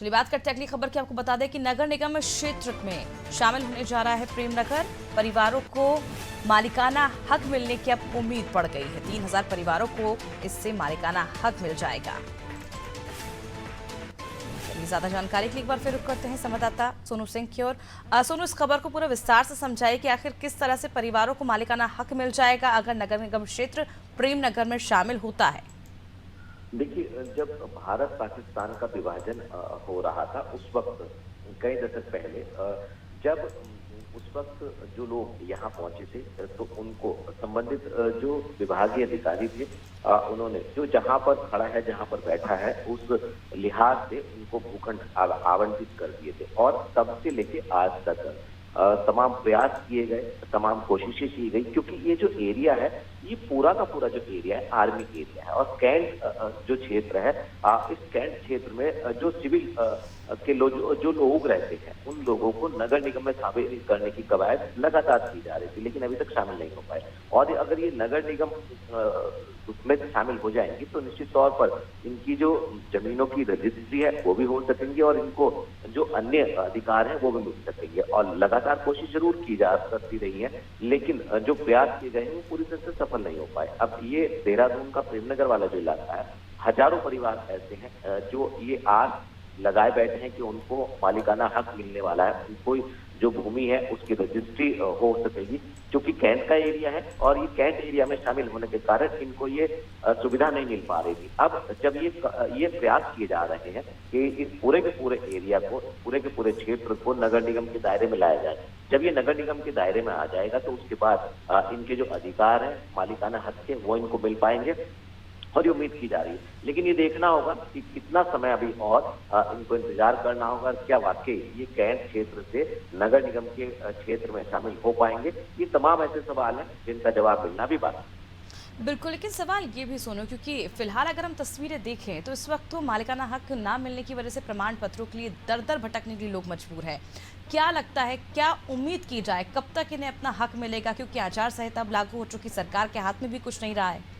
चलिए बात करते हैं अगली खबर की। आपको बता दें कि नगर निगम क्षेत्र में शामिल होने जा रहा है प्रेम नगर। परिवारों को मालिकाना हक मिलने की अब उम्मीद बढ़ गई है। 3000 परिवारों को इससे मालिकाना हक मिल जाएगा। ज्यादा जानकारी के लिए एक बार फिर रुक करते हैं संवाददाता सोनू सिंह की ओर। सोनू, इस खबर को पूरा विस्तार से समझाइए कि आखिर किस तरह से परिवारों को मालिकाना हक मिल जाएगा अगर नगर निगम क्षेत्र प्रेम नगर में शामिल होता है। देखिए, जब भारत पाकिस्तान का विभाजन हो रहा था उस वक्त कई दशक पहले, जब उस वक्त जो लोग यहाँ पहुंचे थे तो उनको संबंधित जो विभागीय अधिकारी थे उन्होंने जो जहाँ पर खड़ा है, जहाँ पर बैठा है, उस लिहाज से उनको भूखंड आवंटित कर दिए थे। और तब से लेके आज तक तमाम प्रयास किए गए, तमाम कोशिशें की गई, क्योंकि ये जो एरिया है ये पूरा का पूरा जो एरिया है आर्मी एरिया है। और कैंट जो क्षेत्र है, इस कैंट क्षेत्र में जो सिविल के जो लोग रहते हैं उन लोगों को नगर निगम में शामिल करने की कवायद लगातार की जा रही थी, लेकिन अभी तक शामिल नहीं हो पाए। और अगर ये नगर निगम में शामिल हो जाएंगे तो निश्चित तौर पर इनकी जो जमीनों की रजिस्ट्री है वो भी हो सकेंगी और इनको जो अन्य अधिकार हैं वो भी मिल सकेंगे। और लगातार कोशिश जरूर की जा सकती रही है, लेकिन जो प्रयास किए गए हैं वो पूरी तरह से सफल नहीं हो पाए। अब ये देहरादून का प्रेमनगर वाला जो इलाका है, हजारों परिवार ऐसे हैं जो ये आस लगाए बैठे हैं कि उनको मालिकाना हक मिलने वाला है, उनको जो भूमि है उसकी रजिस्ट्री हो सकेगी, क्योंकि कैंट का एरिया है और ये कैंट एरिया में शामिल होने के कारण इनको ये सुविधा नहीं मिल पा रही थी। अब जब ये प्रयास किए जा रहे हैं कि इस पूरे के पूरे एरिया को, पूरे के पूरे क्षेत्र को नगर निगम के दायरे में लाया जाए, जब ये नगर निगम के दायरे में आ जाएगा तो उसके बाद इनके जो अधिकार है, मालिकाना हक के, वो इनको मिल पाएंगे और ये उम्मीद की जा रही है। लेकिन ये देखना होगा कि कितना समय अभी और इनको इंतजार करना होगा, क्या वाकई ये कैंट क्षेत्र से नगर निगम के क्षेत्र में शामिल हो पाएंगे। ये तमाम ऐसे सवाल हैं जिनका जवाब मिलना भी बाकी। बिल्कुल, लेकिन सवाल ये भी सुनो, क्योंकि फिलहाल अगर हम तस्वीरें देखें तो इस वक्त तो मालिकाना हक ना मिलने की वजह से प्रमाण पत्रों के लिए दर दर भटकने के लिए लोग मजबूर हैं। क्या लगता है, क्या उम्मीद की जाए, कब तक इन्हें अपना हक मिलेगा? क्योंकि आचार संहिता अब लागू हो चुकी, सरकार के हाथ में भी कुछ नहीं रहा है।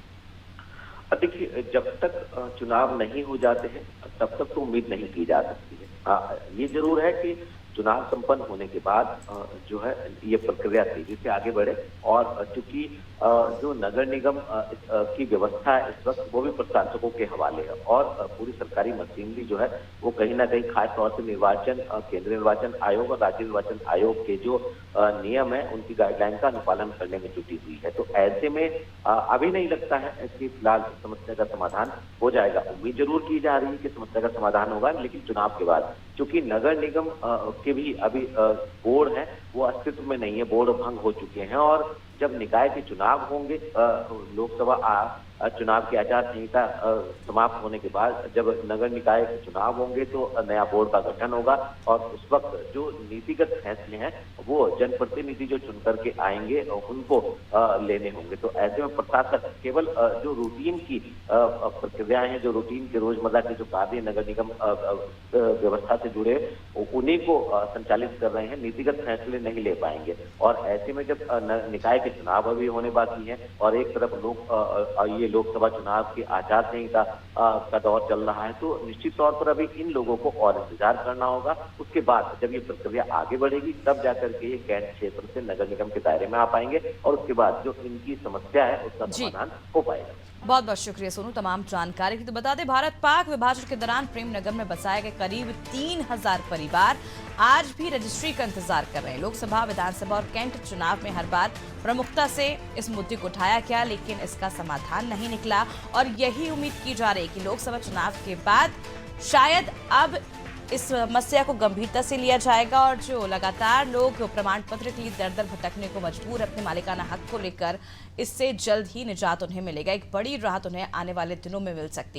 देखिए, जब तक चुनाव नहीं हो जाते हैं तब तक तो उम्मीद नहीं की जा सकती है। ये जरूर है कि चुनाव संपन्न होने के बाद जो है ये प्रक्रिया तेजी से आगे बढ़े। और चूंकि जो नगर निगम की व्यवस्था है इस वक्त वो भी प्रशासकों के हवाले है और पूरी सरकारी मशीनरी जो है वो कहीं ना कहीं खास तौर से निर्वाचन, केंद्रीय निर्वाचन आयोग और राज्य निर्वाचन आयोग के जो नियम है उनकी गाइडलाइन का अनुपालन करने में जुटी हुई है। तो ऐसे में अभी नहीं लगता है कि फिलहाल समस्या का समाधान हो जाएगा। उम्मीद जरूर की जा रही है कि समस्या का समाधान होगा, लेकिन चुनाव के बाद, क्योंकि नगर निगम के भी अभी बोर्ड है वो अस्तित्व में नहीं है, बोर्ड भंग हो चुके हैं। और जब निकाय के चुनाव होंगे, लोकसभा चुनाव की आचार संहिता समाप्त होने के बाद जब नगर निकाय के चुनाव होंगे तो नया बोर्ड का गठन होगा और उस वक्त जो नीतिगत फैसले हैं वो जनप्रतिनिधि जो चुन करके आएंगे उनको लेने होंगे। तो ऐसे में प्रशासक केवल जो रूटीन की प्रक्रियाएं हैं, जो रूटीन के रोजमर्रा के जो कार्य नगर निगम व्यवस्था से जुड़े उन्हीं को संचालित कर रहे हैं, नीतिगत फैसले नहीं ले पाएंगे। और ऐसे में जब निकाय के चुनाव अभी होने बाकी है और एक तरफ ये लोकसभा चुनाव की आचार संहिता का दौर चल रहा है, तो निश्चित तौर पर अभी इन लोगों को और इंतजार करना होगा। उसके बाद जब ये प्रक्रिया आगे बढ़ेगी तब जाकर के ये कैंट क्षेत्र से नगर निगम के दायरे में आ पाएंगे और उसके बाद जो इनकी समस्या है उसका समाधान हो पाएगा। बहुत बहुत शुक्रिया सोनू तमाम जानकारी की। तो बता दें, भारत पाक विभाजन के दौरान प्रेम नगर में बसाए गए करीब 3000 परिवार आज भी रजिस्ट्री का इंतजार कर रहे हैं। लोकसभा, विधानसभा और कैंट चुनाव में हर बार प्रमुखता से इस मुद्दे को उठाया गया, लेकिन इसका समाधान नहीं निकला। और यही उम्मीद की जा रही है कि लोकसभा चुनाव के बाद शायद अब इस समस्या को गंभीरता से लिया जाएगा और जो लगातार लोग प्रमाण पत्र के लिए दर दर भटकने को मजबूर अपने मालिकाना हक को लेकर, इससे जल्द ही निजात उन्हें मिलेगा। एक बड़ी राहत उन्हें आने वाले दिनों में मिल सकती है।